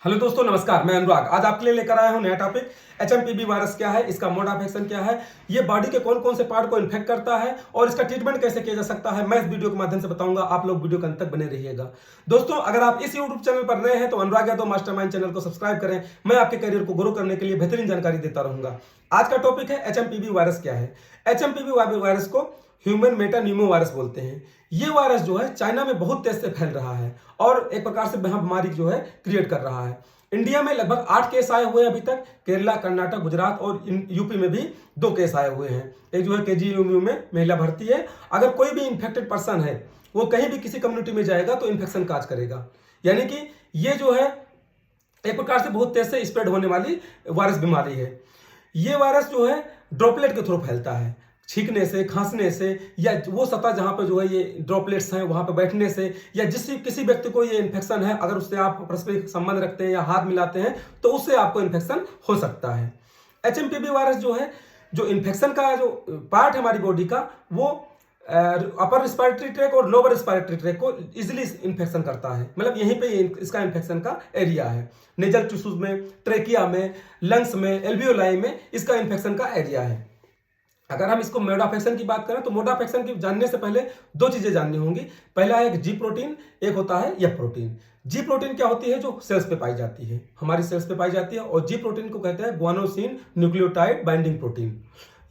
Hello दोस्तों, नमस्कार। मैं अनुराग आज आपके लिए लेकर आया हूं नया टॉपिक। एचएमपीवी वायरस क्या है, इसका मोड ऑफ एक्शन क्या है, ये बॉडी के कौन कौन से पार्ट को इन्फेक्ट करता है और इसका ट्रीटमेंट कैसे किया जा सकता है, मैं इस वीडियो के माध्यम से बताऊंगा। आप लोग वीडियो के अंत तक बने रहिएगा। दोस्तों, अगर आप इस यूट्यूब चैनल पर नए हैं तो अनुराग यादव मास्टरमाइंड चैनल को सब्सक्राइब करें। मैं आपके करियर को ग्रो करने के लिए बेहतरीन जानकारी देता रहूंगा। आज का टॉपिक है एचएमपीवी वायरस क्या है। एचएमपीवी वायरस को ह्यूमन मेटान्यूमो वायरस बोलते हैं। ये वायरस जो है चाइना में बहुत तेज से फैल रहा है और एक प्रकार से बीमारी जो है क्रिएट कर रहा है। इंडिया में लगभग 8 केस आए हुए हैं अभी तक। केरला, कर्नाटक, गुजरात और यूपी में भी 2 केस आए हुए हैं। एक जो है केजीएमयू में महिला भर्ती है। अगर कोई भी इन्फेक्टेड पर्सन है वो कहीं भी किसी कम्युनिटी में जाएगा तो इन्फेक्शन काज करेगा। यानी कि ये जो है एक प्रकार से बहुत तेज से स्प्रेड होने वाली वायरस बीमारी है। ये वायरस जो है ड्रॉपलेट के थ्रू फैलता है, छींकने से, खांसने से, या वो सतह जहां पे जो है ये ड्रॉपलेट्स हैं वहां पे बैठने से, या किसी व्यक्ति को ये इन्फेक्शन है, अगर उससे आप पारस्परिक संबंध रखते हैं या हाथ मिलाते हैं तो उससे आपको इन्फेक्शन हो सकता है। एचएमपीवी वायरस जो है, जो इन्फेक्शन का जो पार्ट है हमारी बॉडी का, वो अपर रिस्पायरेटरी ट्रैक और लोअर रिस्पायरेटरी ट्रैक को इजिली इन्फेक्शन करता है। मतलब यहीं पे इसका इन्फेक्शन का एरिया है। नेजल टिश्यूज में, ट्रेकिया में, लंग्स में, एल्वियोलाई में इसका इन्फेक्शन का एरिया है। अगर हम इसको मोड ऑफ एक्शन की बात करें तो मोड ऑफ एक्शन की जानने से पहले 2 चीजें जाननी होंगी। पहला है जी प्रोटीन, एक होता है एफ प्रोटीन। जी प्रोटीन क्या होती है? जो सेल्स पे पाई जाती है, हमारी सेल्स पे पाई जाती है। और जी प्रोटीन को कहते हैं ग्वानोसिन न्यूक्लियोटाइड बाइंडिंग प्रोटीन।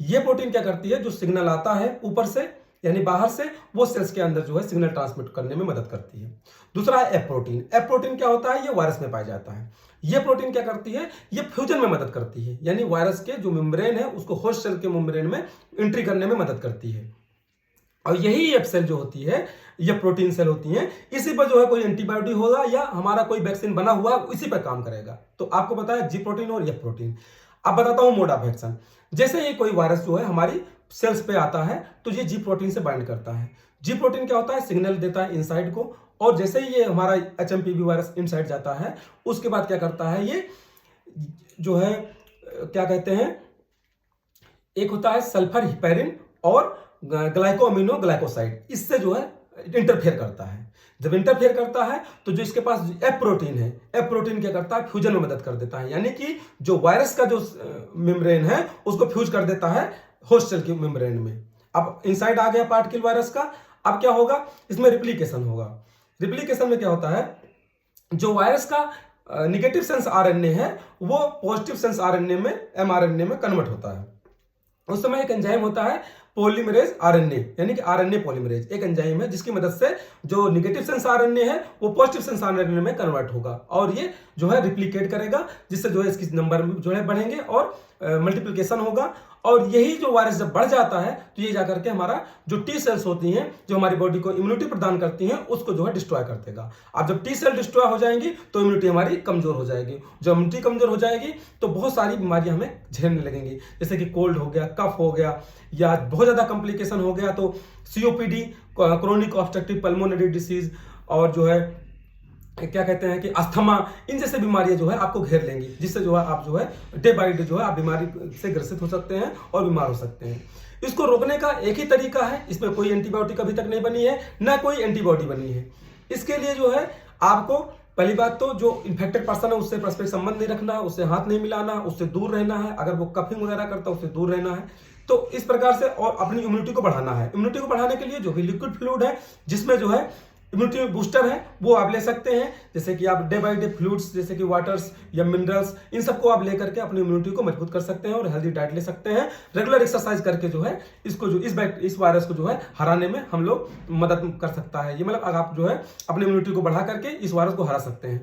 ये प्रोटीन क्या करती है? जो सिग्नल आता है ऊपर से यानी बाहर से, वो सेल्स के अंदर जो है सिग्नल ट्रांसमिट करने में मदद करती है। दूसरा है एफ प्रोटीन। एफ प्रोटीन क्या होता है? ये वायरस में पाया जाता है। ये प्रोटीन क्या करती है? ये फ्यूजन में मदद करती है, यानी वायरस के जो मेम्ब्रेन है उसको होस्ट सेल के मेम्ब्रेन में एंट्री करने में मदद करती है। और यही एफ सेल जो होती है, ये प्रोटीन सेल होती हैं, इसी पर जो है कोई एंटीबायोटिक होगा या हमारा कोई वैक्सीन बना हुआ इसी पर काम करेगा। तो आपको पता है जी प्रोटीन और एफ प्रोटीन। अब बताता हूं मोड ऑफ एक्शन। जैसे ही कोई वायरस जो है हमारी सेल्स पे आता है तो ये जी प्रोटीन से बाइंड करता है। जी प्रोटीन क्या होता है? सिग्नल देता है इनसाइड को, और जैसे ही ये हमारा एचएमपीवी वायरस इनसाइड जाता है उसके बाद क्या करता है? ये जो है क्या कहते हैं, एक होता है सल्फर हिपेरिन और ग्लाइकोअमीनो ग्लाइकोसाइड, इससे जो है इंटरफेयर करता है। जब इंटरफेयर करता है तो जो इसके पास एफ प्रोटीन है, एफ प्रोटीन क्या करता है? फ्यूजन में मदद कर देता है, यानी कि जो वायरस का जो मेम्ब्रेन है उसको फ्यूज कर देता है होस्ट सेल के मेम्ब्रेन में। अब इनसाइड आ गया पार्टिकल वायरस का। अब क्या होगा? इसमें रिप्लिकेशन होगा। रिप्लिकेशन में क्या होता है? जो वायरस का निगेटिव सेंस आरएनए है वो पॉजिटिव सेंस आरएनए में, एमआरएनए में कन्वर्ट होता है। उस समय एक एंजाइम होता है पॉलीमरेज आरएनए, यानी कि आरएनए पॉलीमरेज एक एंजाइम है जिसकी मदद से जो निगेटिव सेंस आरएनए है वो पॉजिटिव सेंस आरएनए में कन्वर्ट होगा और ये जो है रिप्लिकेट करेगा, जिससे जो है इसकी नंबर जो है बढ़ेंगे और मल्टीप्लिकेशन होगा। और यही जो वायरस जब बढ़ जाता है तो ये जाकर के हमारा जो टी सेल्स होती हैं, जो हमारी बॉडी को इम्यूनिटी प्रदान करती हैं, उसको जो है डिस्ट्रॉय कर देगा। अब जब टी सेल डिस्ट्रॉय हो जाएंगी तो इम्यूनिटी हमारी कमजोर हो जाएगी। जब इम्यूनिटी कमजोर हो जाएगी तो बहुत सारी बीमारियां हमें झेलने लगेंगी, जैसे कि कोल्ड हो गया, कफ हो गया, या बहुत ज्यादा कॉम्प्लिकेशन हो गया तो COPD, chronic obstructive pulmonary disease, और जो है क्या कहते हैं कि अस्थमा, इन जैसे बीमारियां जो है आपको घेर लेंगी, जिससे जो है आप जो है डे बाय डे जो है आप बीमारी से ग्रसित हो सकते हैं और बीमार हो सकते हैं। इसको रोकने का एक ही तरीका है, इसमें कोई एंटीबायोटिक अभी तक नहीं बनी है, ना कोई एंटीबॉडी बनी है। इसके लिए जो है आपको पहली बात तो जो इन्फेक्टेड पर्सन है उससे पारस्परिक संबंध नहीं रखना, उससे हाथ नहीं मिलाना, उससे दूर रहना है। अगर वो कफिंग वगैरह करता है उससे दूर रहना है। तो इस प्रकार से और अपनी इम्यूनिटी को बढ़ाना है। इम्यूनिटी को बढ़ाने के लिए जो भी लिक्विड फ्लूइड है जिसमें जो है इम्यूनिटी बूस्टर है वो आप ले सकते हैं, जैसे कि आप डे बाय डे फ्लूइड्स जैसे कि वाटर्स या मिनरल्स, इन सबको आप लेकर के अपनी इम्यूनिटी को मजबूत कर सकते हैं और हेल्दी डाइट ले सकते हैं। रेगुलर एक्सरसाइज करके जो है इसको जो इस वायरस को जो है हराने में हम लोग मदद कर सकता है। ये मतलब अगर आप जो है अपनी इम्यूनिटी को बढ़ा करके इस वायरस को हरा सकते हैं।